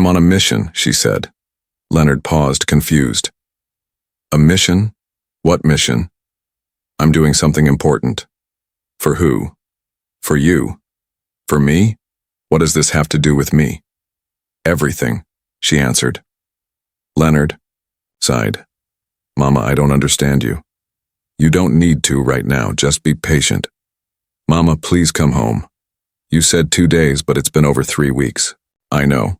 I'm on a mission, she said. Leonard paused, confused. A mission? What mission? I'm doing something important. For who? For you. For me? What does this have to do with me? Everything, she answered. Leonard sighed. Mama, I don't understand you. You don't need to right now, just be patient. Mama, please come home. You said 2 days, but it's been over 3 weeks. I know.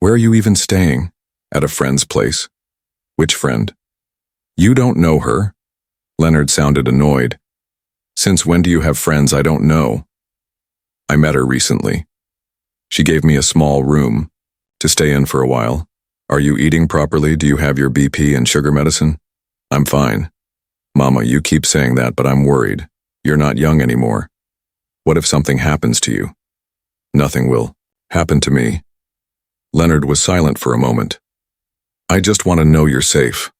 Where are you even staying? At a friend's place. Which friend? You don't know her? Leonard sounded annoyed. Since when do you have friends I don't know? I met her recently. She gave me a small room to stay in for a while. Are you eating properly? Do you have your BP and sugar medicine? I'm fine. Mama, you keep saying that, but I'm worried. You're not young anymore. What if something happens to you? Nothing will happen to me. Leonard was silent for a moment. I just want to know you're safe.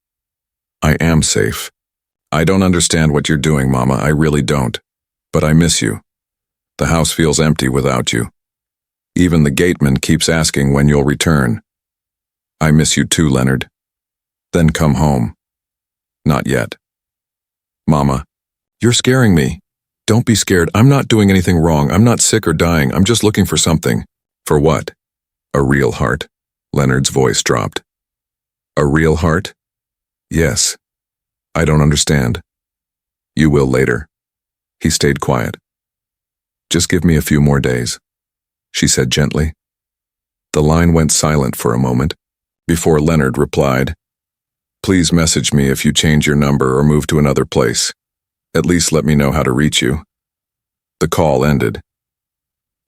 I am safe. I don't understand what you're doing, Mama, I really don't. But I miss you. The house feels empty without you. Even the gateman keeps asking when you'll return. I miss you too, Leonard. Then come home. Not yet. Mama, you're scaring me. Don't be scared. I'm not doing anything wrong. I'm not sick or dying. I'm just looking for something. For what? A real heart. Leonard's voice dropped. A real heart? Yes. I don't understand. You will later. He stayed quiet. Just give me a few more days, she said gently. The line went silent for a moment before Leonard replied, Please message me if you change your number or move to another place. At least let me know how to reach you. The call ended.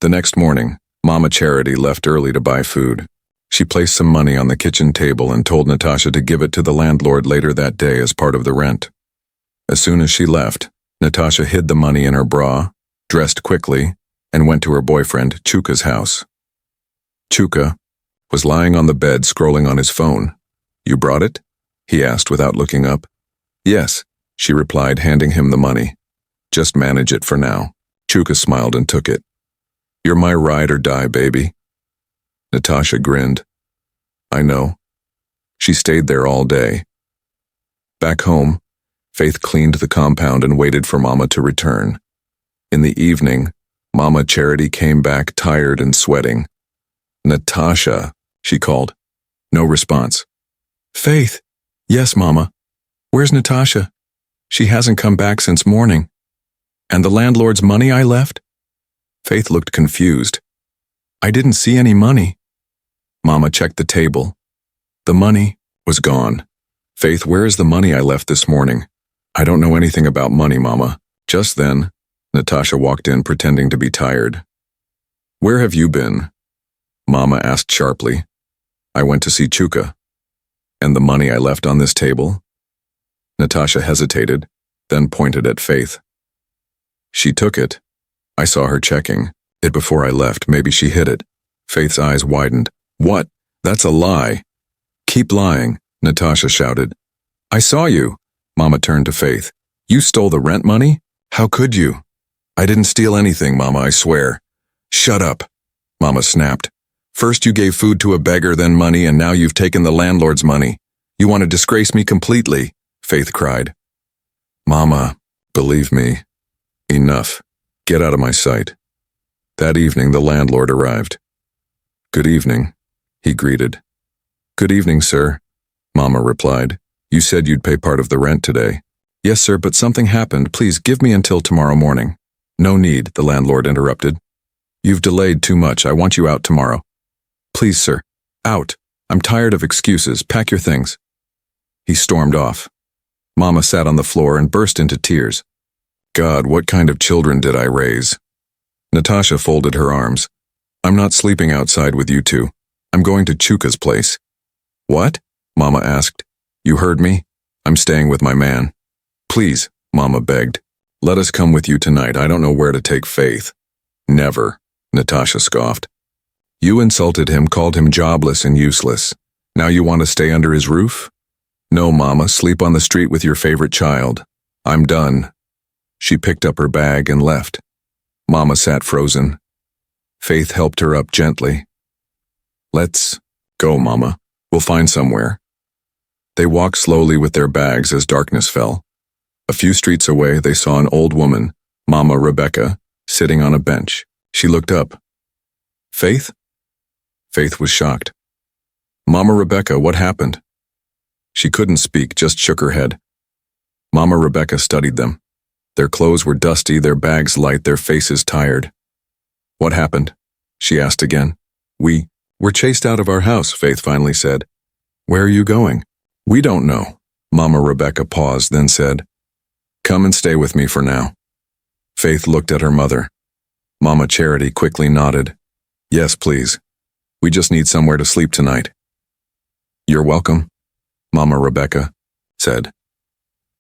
The next morning, Mama Charity left early to buy food. She placed some money on the kitchen table and told Natasha to give it to the landlord later that day as part of the rent. As soon as she left, Natasha hid the money in her bra, dressed quickly, and went to her boyfriend Chuka's house. Chuka was lying on the bed scrolling on his phone. You brought it? He asked without looking up. Yes, she replied, handing him the money. Just manage it for now. Chuka smiled and took it. You're my ride or die, baby. Natasha grinned. I know. She stayed there all day. Back home, Faith cleaned the compound and waited for Mama to return. In the evening, Mama Charity came back tired and sweating. Natasha, she called. No response. Faith. Yes, Mama. Where's Natasha? She hasn't come back since morning. And the landlord's money I left? Faith looked confused. I didn't see any money. Mama checked the table. The money was gone. Faith, where is the money I left this morning? I don't know anything about money, Mama. Just then, Natasha walked in pretending to be tired. Where have you been? Mama asked sharply. I went to see Chuka. And the money I left on this table? Natasha hesitated, then pointed at Faith. She took it. I saw her checking it before I left. Maybe she hid it. Faith's eyes widened. What? That's a lie. Keep lying, Natasha shouted. I saw you. Mama turned to Faith. You stole the rent money? How could you? I didn't steal anything, Mama, I swear. Shut up, Mama snapped. First you gave food to a beggar, then money, and now you've taken the landlord's money. You want to disgrace me completely, Faith cried. Mama, believe me. Enough. Get out of my sight. That evening the landlord arrived. Good evening, he greeted. Good evening, sir, Mama replied. You said you'd pay part of the rent today. Yes, sir, but something happened. Please give me until tomorrow morning. No need, the landlord interrupted. You've delayed too much. I want you out tomorrow. Please, sir. Out. I'm tired of excuses. Pack your things. He stormed off. Mama sat on the floor and burst into tears. God, what kind of children did I raise? Natasha folded her arms. I'm not sleeping outside with you two. I'm going to Chuka's place. What? Mama asked. You heard me? I'm staying with my man. Please, Mama begged. Let us come with you tonight. I don't know where to take Faith. Never, Natasha scoffed. You insulted him, called him jobless and useless. Now you want to stay under his roof? No, Mama, sleep on the street with your favorite child. I'm done. She picked up her bag and left. Mama sat frozen. Faith helped her up gently. Let's go, Mama. We'll find somewhere. They walked slowly with their bags as darkness fell. A few streets away, they saw an old woman, Mama Rebecca, sitting on a bench. She looked up. Faith? Faith was shocked. Mama Rebecca, what happened? She couldn't speak, just shook her head. Mama Rebecca studied them. Their clothes were dusty, their bags light, their faces tired. What happened? She asked again. We were chased out of our house, Faith finally said. Where are you going? We don't know. Mama Rebecca paused, then said, Come and stay with me for now. Faith looked at her mother. Mama Charity quickly nodded. Yes, please. We just need somewhere to sleep tonight. You're welcome, Mama Rebecca said.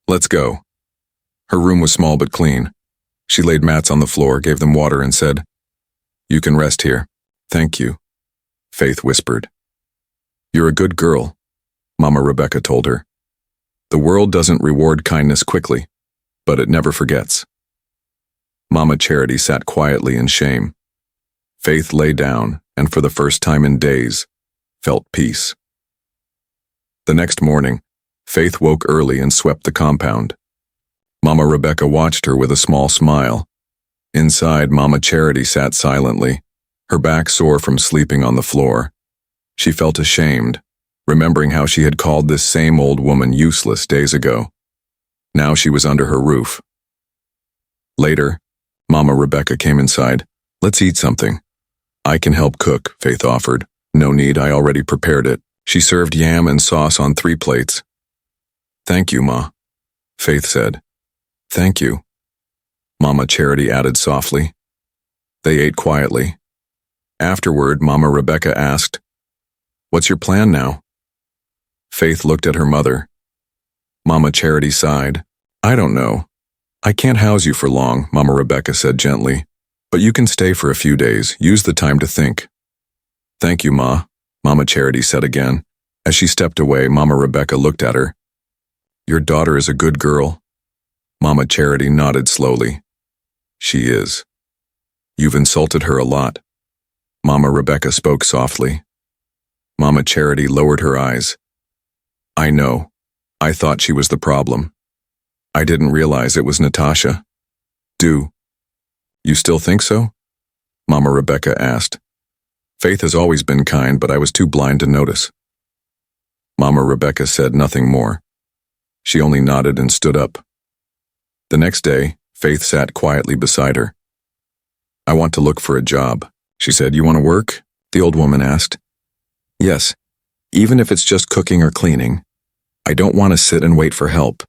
Let's go. Her room was small but clean. She laid mats on the floor, gave them water, and said, You can rest here. Thank you, Faith whispered. You're a good girl, Mama Rebecca told her. The world doesn't reward kindness quickly, but it never forgets. Mama Charity sat quietly in shame. Faith lay down, and for the first time in days, felt peace. The next morning, Faith woke early and swept the compound. Mama Rebecca watched her with a small smile. Inside, Mama Charity sat silently, her back sore from sleeping on the floor. She felt ashamed, remembering how she had called this same old woman useless days ago. Now she was under her roof. Later, Mama Rebecca came inside. Let's eat something. I can help cook, Faith offered. No need, I already prepared it. She served yam and sauce on 3 plates. Thank you, Ma, Faith said. Thank you, Mama Charity added softly. They ate quietly. Afterward, Mama Rebecca asked, What's your plan now? Faith looked at her mother. Mama Charity sighed. I don't know. I can't house you for long, Mama Rebecca said gently. But you can stay for a few days. Use the time to think. Thank you, Ma, Mama Charity said again. As she stepped away, Mama Rebecca looked at her. Your daughter is a good girl. Mama Charity nodded slowly. She is. You've insulted her a lot. Mama Rebecca spoke softly. Mama Charity lowered her eyes. I know. I thought she was the problem. I didn't realize it was Natasha. Do you still think so? Mama Rebecca asked. Faith has always been kind, but I was too blind to notice. Mama Rebecca said nothing more. She only nodded and stood up. The next day, Faith sat quietly beside her. I want to look for a job, she said. You want to work? The old woman asked. Yes, even if it's just cooking or cleaning. I don't want to sit and wait for help.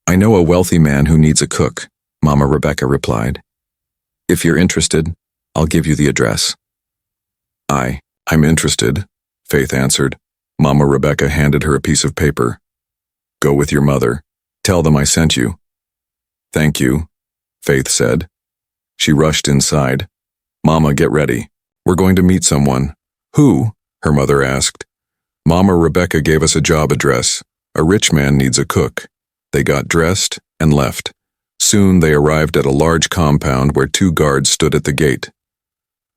I know a wealthy man who needs a cook, Mama Rebecca replied. If you're interested, I'll give you the address. I'm interested, Faith answered. Mama Rebecca handed her a piece of paper. Go with your mother. Tell them I sent you. Thank you, Faith said. She rushed inside. Mama, get ready. We're going to meet someone. Who? Her mother asked. Mama Rebecca gave us a job address. A rich man needs a cook. They got dressed and left. Soon they arrived at a large compound where 2 guards stood at the gate.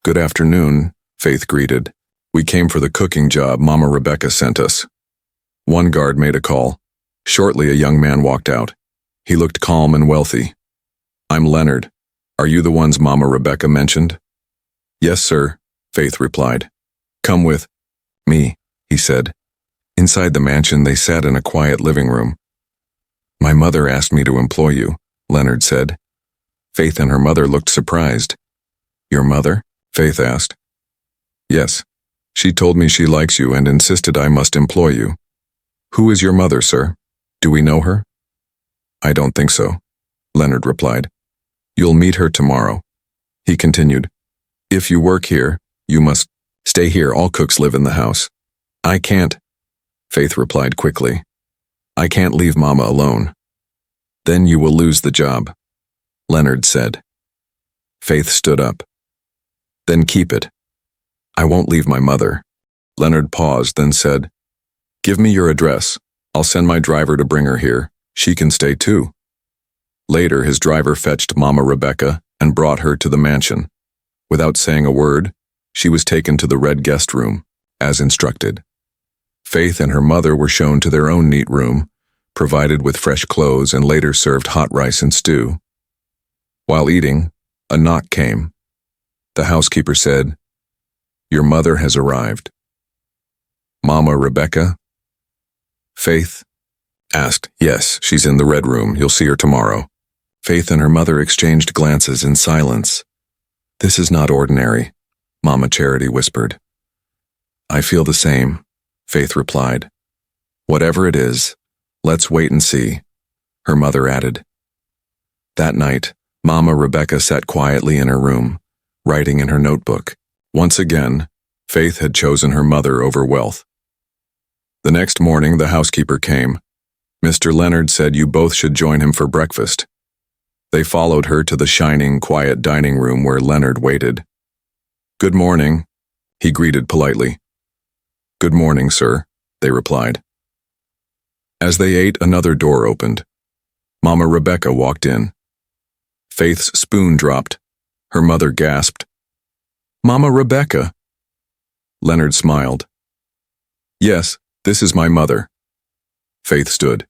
Good afternoon, Faith greeted. We came for the cooking job Mama Rebecca sent us. One guard made a call. Shortly, a young man walked out. He looked calm and wealthy. I'm Leonard. Are you the ones Mama Rebecca mentioned? Yes, sir, Faith replied. Come with me, he said. Inside the mansion, they sat in a quiet living room. My mother asked me to employ you, Leonard said. Faith and her mother looked surprised. Your mother? Faith asked. Yes. She told me she likes you and insisted I must employ you. Who is your mother, sir? Do we know her? I don't think so, Leonard replied. You'll meet her tomorrow. He continued. If you work here, you must stay here. All cooks live in the house. I can't, Faith replied quickly. I can't leave Mama alone. Then you will lose the job, Leonard said. Faith stood up. Then keep it. I won't leave my mother. Leonard paused, then said, Give me your address. I'll send my driver to bring her here. She can stay too. Later, his driver fetched Mama Rebecca and brought her to the mansion. Without saying a word, She was taken to the red guest room, as instructed. Faith and her mother were shown to their own neat room, provided with fresh clothes and later served hot rice and stew. While eating, a knock came. The housekeeper said, "Your mother has arrived." "Mama Rebecca?" Faith asked. "Yes, she's in the red room. You'll see her tomorrow." Faith and her mother exchanged glances in silence. "This is not ordinary," Mama Charity whispered. "I feel the same," Faith replied. "Whatever it is, let's wait and see," her mother added. That night, Mama Rebecca sat quietly in her room, writing in her notebook. Once again, Faith had chosen her mother over wealth. The next morning, the housekeeper came. Mr. Leonard said you both should join him for breakfast. They followed her to the shining, quiet dining room where Leonard waited. "Good morning," he greeted politely. "Good morning, sir," they replied. As they ate, another door opened. Mama Rebecca walked in. Faith's spoon dropped. Her mother gasped. "Mama Rebecca!" Leonard smiled. "Yes, this is my mother." Faith stood.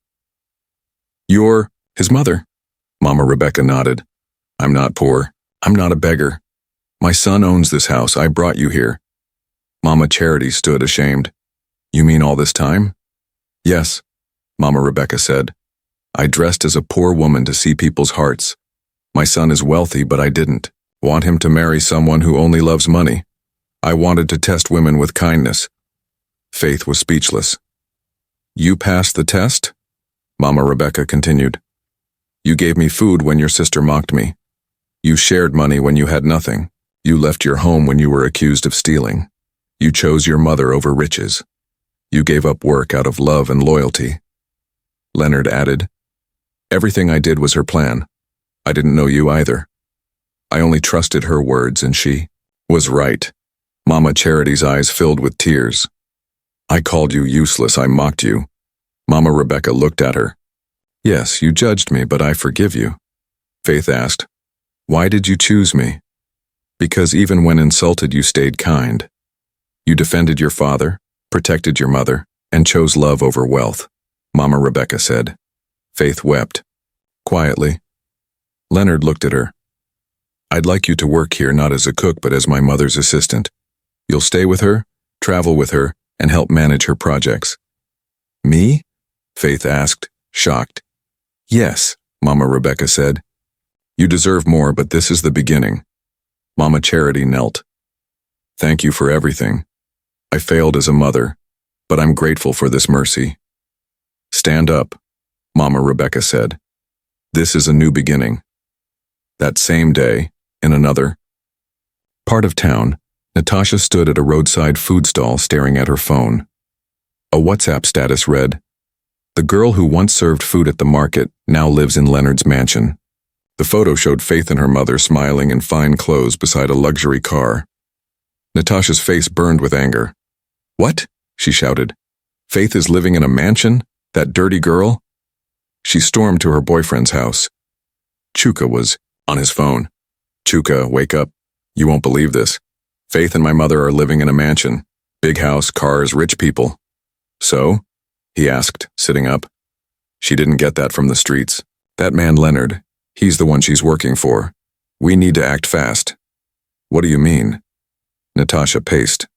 "You're his mother?" Mama Rebecca nodded. "I'm not poor. I'm not a beggar. My son owns this house. I brought you here." Mama Charity stood ashamed. "You mean all this time?" "Yes," Mama Rebecca said. "I dressed as a poor woman to see people's hearts. My son is wealthy, but I didn't want him to marry someone who only loves money. I wanted to test women with kindness." Faith was speechless. "You passed the test?" Mama Rebecca continued. "You gave me food when your sister mocked me. You shared money when you had nothing. You left your home when you were accused of stealing. You chose your mother over riches. You gave up work out of love and loyalty." Leonard added, "Everything I did was her plan. I didn't know you either. I only trusted her words, and she was right." Mama Charity's eyes filled with tears. "I called you useless. I mocked you." Mama Rebecca looked at her. "Yes, you judged me, but I forgive you." Faith asked, "Why did you choose me?" "Because even when insulted, you stayed kind. You defended your father, protected your mother, and chose love over wealth," Mama Rebecca said. Faith wept. Quietly, Leonard looked at her. "I'd like you to work here not as a cook but as my mother's assistant. You'll stay with her, travel with her, and help manage her projects." "Me?" Faith asked, shocked. "Yes," Mama Rebecca said. "You deserve more, but this is the beginning." Mama Charity knelt. "Thank you for everything. I failed as a mother, but I'm grateful for this mercy." "Stand up," Mama Rebecca said. "This is a new beginning." That same day, in another part of town, Natasha stood at a roadside food stall staring at her phone. A WhatsApp status read, "The girl who once served food at the market now lives in Leonard's mansion." The photo showed Faith and her mother smiling in fine clothes beside a luxury car. Natasha's face burned with anger. "What?" she shouted. "Faith is living in a mansion? That dirty girl?" She stormed to her boyfriend's house. Chuka was on his phone. "Chuka, wake up. You won't believe this. Faith and my mother are living in a mansion. Big house, cars, rich people." "So?" he asked, sitting up. "She didn't get that from the streets. That man Leonard, he's the one she's working for. We need to act fast." "What do you mean?" Natasha paced.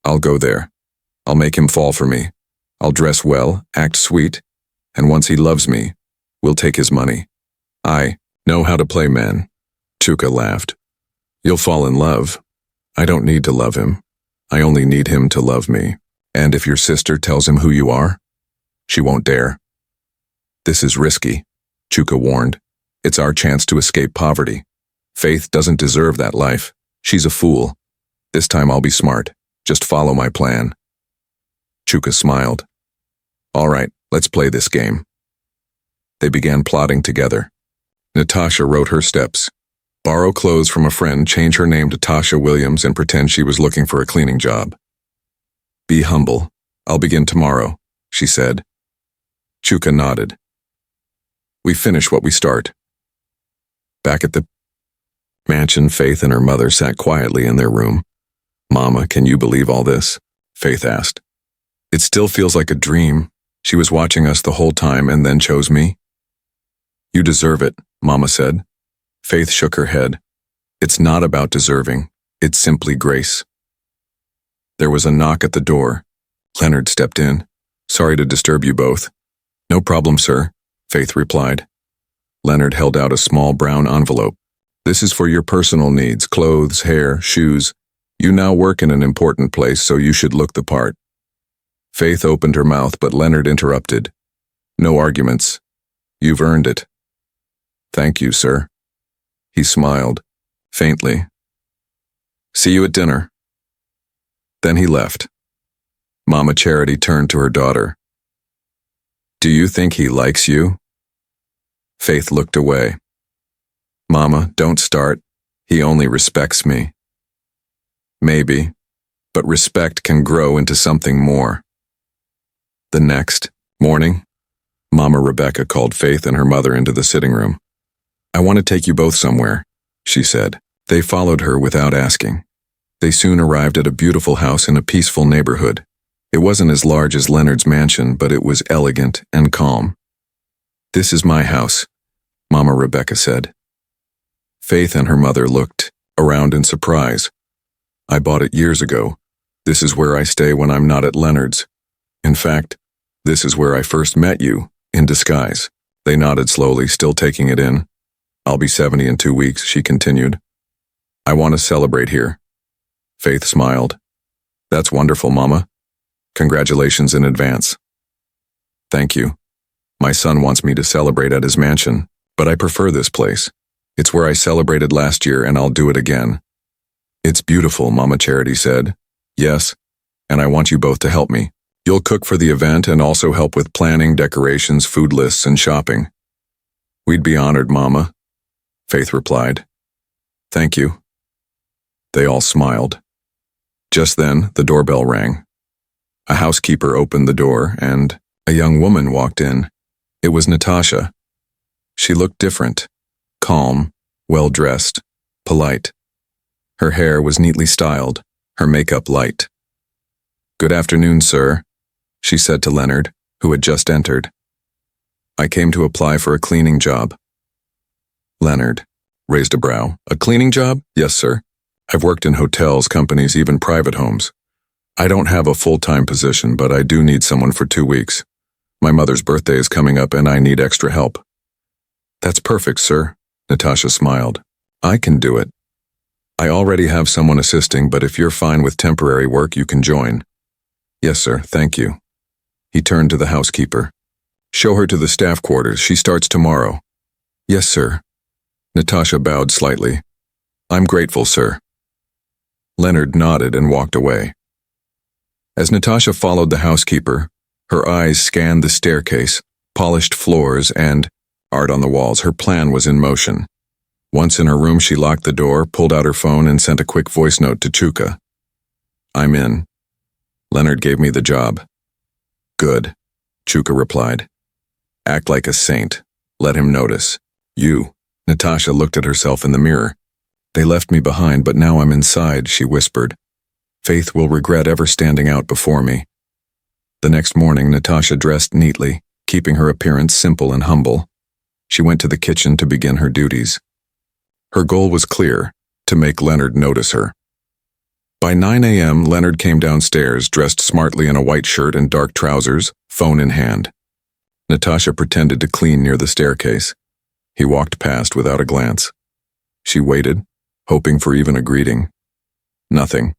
"I'll go there. I'll make him fall for me. I'll dress well, act sweet, and once he loves me, we'll take his money. I know how to play men." Chuka laughed. "You'll fall in love. I don't need to love him. I only need him to love me. And if your sister tells him who you are, she won't dare." "This is risky," Chuka warned. "It's our chance to escape poverty. Faith doesn't deserve that life. She's a fool. This time I'll be smart. Just follow my plan." Chuka smiled. "All right, let's play this game." They began plotting together. Natasha wrote her steps. Borrow clothes from a friend, change her name to Tasha Williams, and pretend she was looking for a cleaning job. "Be humble. I'll begin tomorrow," she said. Chuka nodded. "We finish what we start." Back at the mansion, Faith and her mother sat quietly in their room. Mama, can you believe all this? Faith asked. It still feels like a dream. She was watching us the whole time and then chose me. You deserve it, Mama said. Faith shook her head. It's not about deserving. It's simply grace. There was a knock at the door. Leonard stepped in. Sorry to disturb you both. No problem, sir, Faith replied. Leonard held out a small brown envelope. This is for your personal needs, clothes, hair, shoes. You now work in an important place, so you should look the part. Faith opened her mouth, but Leonard interrupted. No arguments. You've earned it. Thank you, sir. He smiled, faintly. See you at dinner. Then he left. Mama Charity turned to her daughter. Do you think he likes you? Faith looked away. Mama, don't start. He only respects me. Maybe, but respect can grow into something more. The next morning, Mama Rebecca called Faith and her mother into the sitting room. I want to take you both somewhere, she said. They followed her without asking. They soon arrived at a beautiful house in a peaceful neighborhood. It wasn't as large as Leonard's mansion, but it was elegant and calm. This is my house, Mama Rebecca said. Faith and her mother looked around in surprise. I bought it years ago. This is where I stay when I'm not at Leonard's. In fact, this is where I first met you, in disguise. They nodded slowly, still taking it in. I'll be 70 in 2 weeks, she continued. I want to celebrate here. Faith smiled. That's wonderful, Mama. Congratulations in advance. Thank you. My son wants me to celebrate at his mansion, but I prefer this place. It's where I celebrated last year and I'll do it again. It's beautiful, Mama Charity said. Yes, and I want you both to help me. You'll cook for the event and also help with planning, decorations, food lists, and shopping. We'd be honored, Mama, Faith replied. Thank you. They all smiled. Just then, the doorbell rang. A housekeeper opened the door, and a young woman walked in. It was Natasha. She looked different, calm, well-dressed, polite. Her hair was neatly styled, her makeup light. Good afternoon, sir, she said to Leonard, who had just entered. I came to apply for a cleaning job. Leonard raised a brow. A cleaning job? Yes, sir. I've worked in hotels, companies, even private homes. I don't have a full-time position, but I do need someone for 2 weeks. My mother's birthday is coming up and I need extra help. That's perfect, sir, Natasha smiled. I can do it. I already have someone assisting, but if you're fine with temporary work, you can join. Yes, sir, thank you. He turned to the housekeeper. Show her to the staff quarters. She starts tomorrow. Yes, sir. Natasha bowed slightly. I'm grateful, sir. Leonard nodded and walked away. As Natasha followed the housekeeper, her eyes scanned the staircase, polished floors, and art on the walls. Her plan was in motion. Once in her room, she locked the door, pulled out her phone, and sent a quick voice note to Chuka. I'm in. Leonard gave me the job. Good, Chuka replied. Act like a saint. Let him notice. You. Natasha looked at herself in the mirror. They left me behind, but now I'm inside, she whispered. Faith will regret ever standing out before me. The next morning, Natasha dressed neatly, keeping her appearance simple and humble. She went to the kitchen to begin her duties. Her goal was clear, to make Leonard notice her. By 9 a.m., Leonard came downstairs, dressed smartly in a white shirt and dark trousers, phone in hand. Natasha pretended to clean near the staircase. He walked past without a glance. She waited, hoping for even a greeting. Nothing.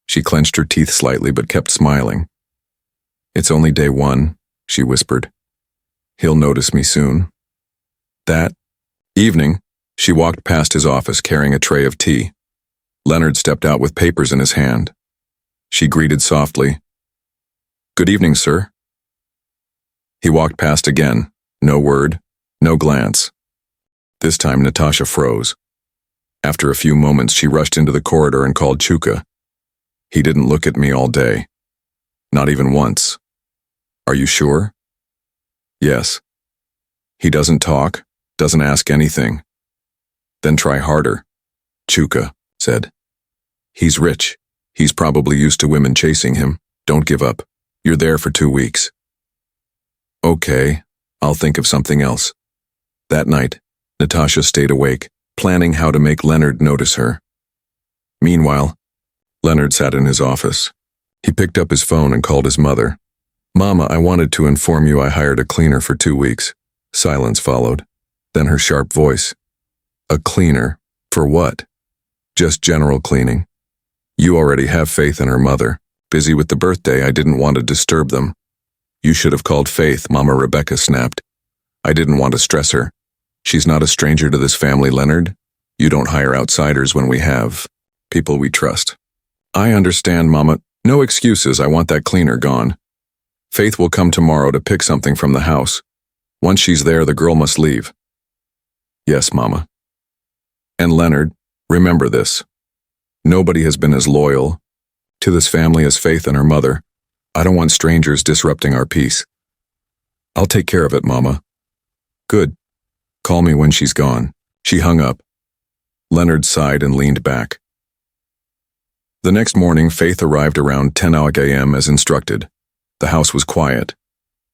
She clenched her teeth slightly but kept smiling. It's only day 1, she whispered. He'll notice me soon. That evening, she walked past his office carrying a tray of tea. Leonard stepped out with papers in his hand. She greeted softly. Good evening, sir. He walked past again. No word, no glance. This time Natasha froze. After a few moments, she rushed into the corridor and called Chuka. He didn't look at me all day. Not even once. Are you sure? Yes. He doesn't talk, doesn't ask anything. Then try harder, Chuka said. He's rich. He's probably used to women chasing him. Don't give up. You're there for 2 weeks. Okay, I'll think of something else. That night, Natasha stayed awake, planning how to make Leonard notice her. Meanwhile, Leonard sat in his office. He picked up his phone and called his mother. Mama, I wanted to inform you I hired a cleaner for 2 weeks. Silence followed. Then her sharp voice. A cleaner? For what? Just general cleaning. You already have Faith and her mother. Busy with the birthday, I didn't want to disturb them. You should have called Faith, Mama Rebecca snapped. I didn't want to stress her. She's not a stranger to this family, Leonard. You don't hire outsiders when we have people we trust. I understand, Mama. No excuses, I want that cleaner gone. Faith will come tomorrow to pick something from the house. Once she's there, the girl must leave. Yes, Mama. And Leonard, remember this. Nobody has been as loyal to this family as Faith and her mother. I don't want strangers disrupting our peace. I'll take care of it, Mama. Good. Call me when she's gone. She hung up. Leonard sighed and leaned back. The next morning, Faith arrived around 10 a.m. as instructed. The house was quiet.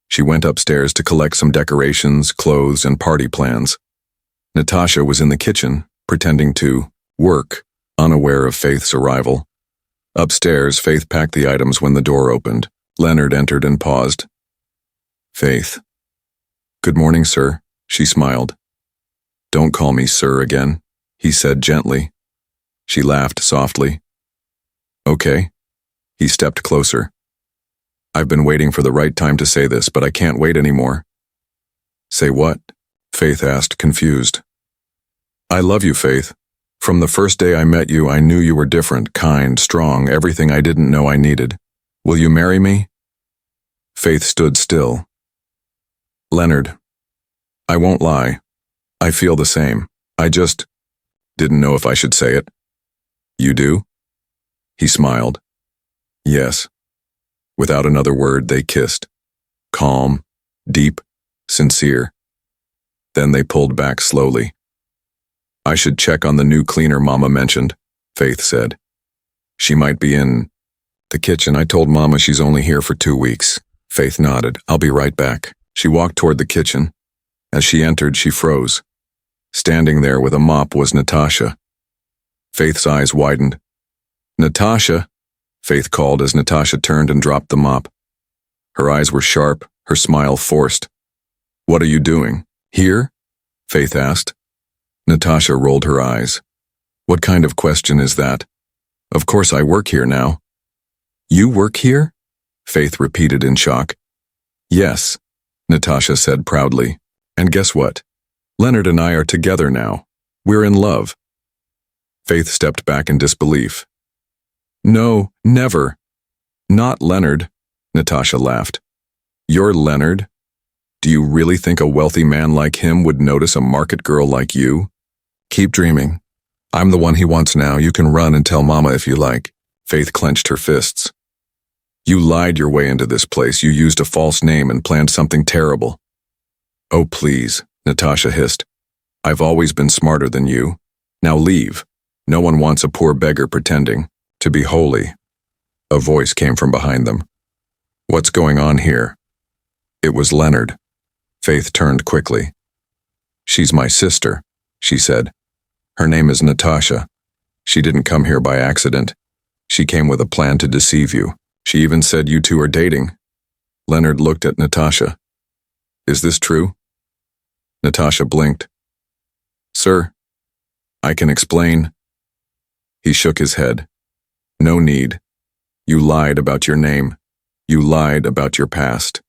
She went upstairs to collect some decorations, clothes, and party plans. Natasha was in the kitchen, pretending to work, unaware of Faith's arrival. Upstairs, Faith packed the items when the door opened. Leonard entered and paused. Faith. Good morning, sir, she smiled. Don't call me sir again, he said gently. She laughed softly. Okay. He stepped closer. I've been waiting for the right time to say this, but I can't wait anymore. Say what? Faith asked, confused. I love you, Faith. From the first day I met you, I knew you were different, kind, strong, everything I didn't know I needed. Will you marry me? Faith stood still. Leonard, I won't lie. I feel the same. I just didn't know if I should say it. You do? He smiled. Yes. Without another word, they kissed. Calm, deep, sincere. Then they pulled back slowly. I should check on the new cleaner Mama mentioned, Faith said. She might be in the kitchen. I told Mama she's only here for 2 weeks. Faith nodded. I'll be right back. She walked toward the kitchen. As she entered, she froze. Standing there with a mop was Natasha. Faith's eyes widened. Natasha, Faith called as Natasha turned and dropped the mop. Her eyes were sharp, her smile forced. What are you doing? Here? Faith asked. Natasha rolled her eyes. What kind of question is that? Of course I work here now. You work here? Faith repeated in shock. Yes, Natasha said proudly. And guess what? Leonard and I are together now. We're in love. Faith stepped back in disbelief. No, never. Not Leonard, Natasha laughed. You're Leonard? Do you really think a wealthy man like him would notice a market girl like you? Keep dreaming. I'm the one he wants now. You can run and tell Mama if you like. Faith clenched her fists. You lied your way into this place. You used a false name and planned something terrible. Oh, please, Natasha hissed. I've always been smarter than you. Now leave. No one wants a poor beggar pretending to be holy. A voice came from behind them. What's going on here? It was Leonard. Faith turned quickly. She's my sister, she said. Her name is Natasha. She didn't come here by accident. She came with a plan to deceive you. She even said you two are dating. Leonard looked at Natasha. Is this true? Natasha blinked. Sir, I can explain. He shook his head. No need. You lied about your name. You lied about your past.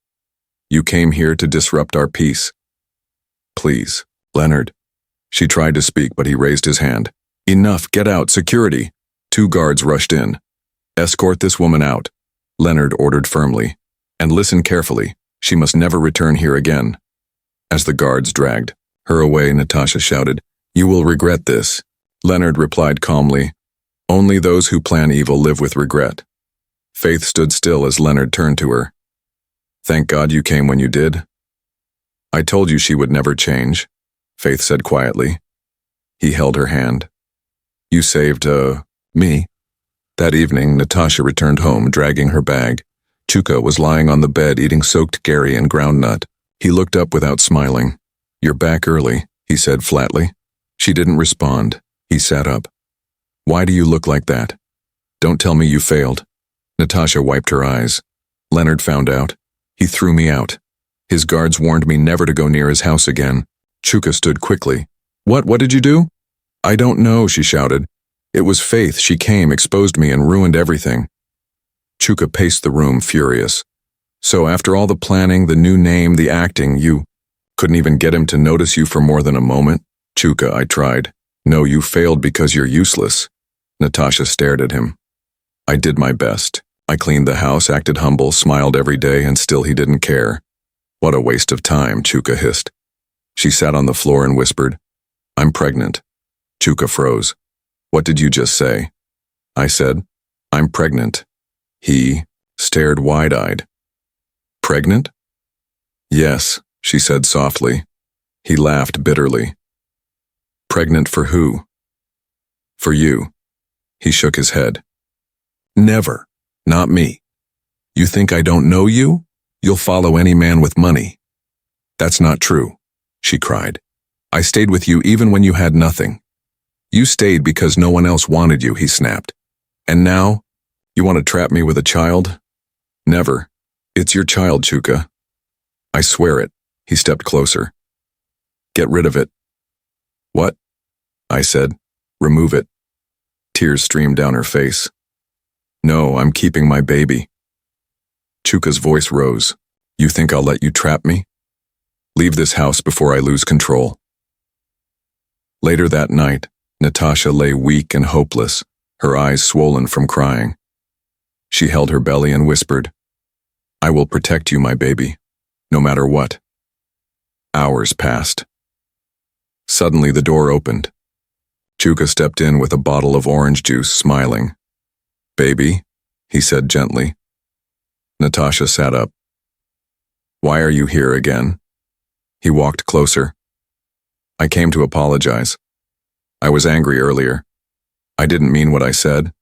You came here to disrupt our peace. Please, Leonard. She tried to speak, but he raised his hand. Enough, get out, security. 2 guards rushed in. Escort this woman out, Leonard ordered firmly. And listen carefully, she must never return here again. As the guards dragged her away, Natasha shouted, You will regret this. Leonard replied calmly, Only those who plan evil live with regret. Faith stood still as Leonard turned to her. Thank God you came when you did. I told you she would never change, Faith said quietly. He held her hand. You saved, me. That evening, Natasha returned home, dragging her bag. Chuka was lying on the bed eating soaked Gary and groundnut. He looked up without smiling. "You're back early," he said flatly. She didn't respond. He sat up. "Why do you look like that? Don't tell me you failed." Natasha wiped her eyes. "Leonard found out. He threw me out. His guards warned me never to go near his house again." Chuka stood quickly. What did you do?" "I don't know," she shouted. "It was Faith. She came, exposed me, and ruined everything." Chuka paced the room, furious. "So after all the planning, the new name, the acting, you couldn't even get him to notice you for more than a moment?" "Chuka, I tried." "No, you failed because you're useless." Natasha stared at him. "I did my best. I cleaned the house, acted humble, smiled every day, and still he didn't care." "What a waste of time," Chuka hissed. She sat on the floor and whispered, "I'm pregnant." Chuka froze. "What did you just say?" I said, "I'm pregnant." He stared wide-eyed. "Pregnant?" "Yes," she said softly. He laughed bitterly. "Pregnant for who?" "For you." He shook his head. "Never. Not me. You think I don't know you? You'll follow any man with money." "That's not true," she cried. "I stayed with you even when you had nothing." "You stayed because no one else wanted you," he snapped. "And now, you want to trap me with a child?" "Never. It's your child, Chuka." "I swear it." He stepped closer. "Get rid of it." "What?" I said. "Remove it." Tears streamed down her face. "No, I'm keeping my baby." Chuka's voice rose. "You think I'll let you trap me? Leave this house before I lose control." Later that night, Natasha lay weak and hopeless, her eyes swollen from crying. She held her belly and whispered, "I will protect you, my baby, no matter what." Hours passed. Suddenly the door opened. Chuka stepped in with a bottle of orange juice, smiling. "Baby," he said gently. Natasha sat up. "Why are you here again?" He walked closer. "I came to apologize. I was angry earlier. I didn't mean what I said."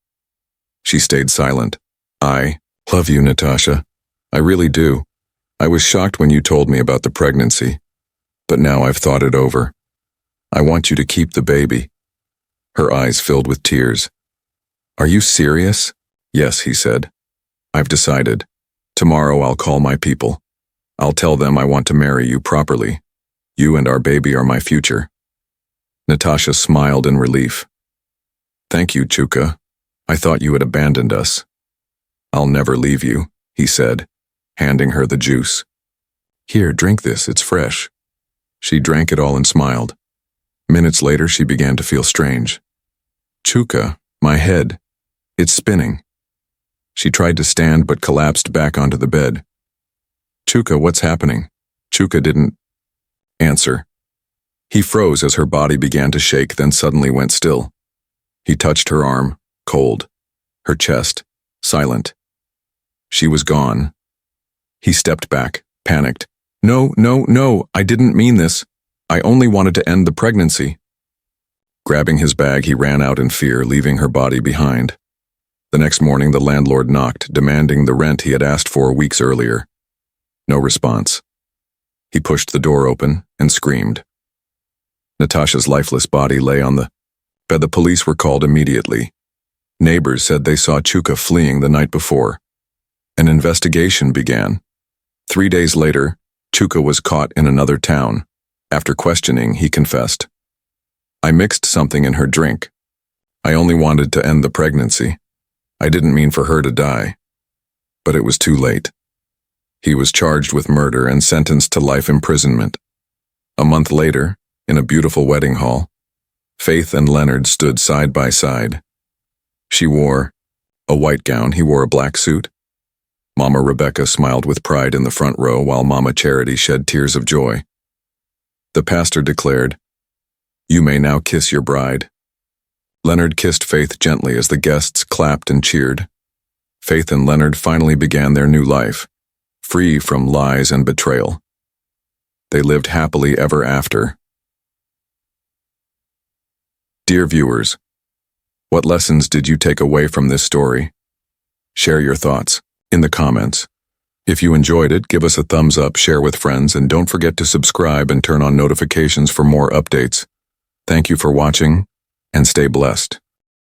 She stayed silent. "I love you, Natasha. I really do. I was shocked when you told me about the pregnancy, but now I've thought it over. I want you to keep the baby." Her eyes filled with tears. "Are you serious?" "Yes," he said. "I've decided. Tomorrow I'll call my people. I'll tell them I want to marry you properly. You and our baby are my future." Natasha smiled in relief. "Thank you, Chuka. I thought you had abandoned us." "I'll never leave you," he said, handing her the juice. "Here, drink this, it's fresh." She drank it all and smiled. Minutes later, she began to feel strange. "Chuka, my head. It's spinning." She tried to stand but collapsed back onto the bed. "Chuka, what's happening?" Chuka didn't answer. He froze as her body began to shake, then suddenly went still. He touched her arm, cold. Her chest, silent. She was gone. He stepped back, panicked. "No, no, no, I didn't mean this. I only wanted to end the pregnancy." Grabbing his bag, he ran out in fear, leaving her body behind. The next morning, the landlord knocked, demanding the rent he had asked for weeks earlier. No response. He pushed the door open and screamed. Natasha's lifeless body lay on the bed. The police were called immediately. Neighbors said they saw Chuka fleeing the night before. An investigation began. 3 days later, Chuka was caught in another town. After questioning, he confessed. "I mixed something in her drink. I only wanted to end the pregnancy. I didn't mean for her to die." But it was too late. He was charged with murder and sentenced to life imprisonment. A month later, in a beautiful wedding hall, Faith and Leonard stood side by side. She wore a white gown, he wore a black suit. Mama Rebecca smiled with pride in the front row while Mama Charity shed tears of joy. The pastor declared, "You may now kiss your bride." Leonard kissed Faith gently as the guests clapped and cheered. Faith and Leonard finally began their new life, free from lies and betrayal. They lived happily ever after. Dear viewers, What lessons did you take away from this story? Share your thoughts in the comments. If you enjoyed it, give us a thumbs up, share with friends, and don't forget to subscribe and turn on notifications for more updates. Thank you for watching, and stay blessed.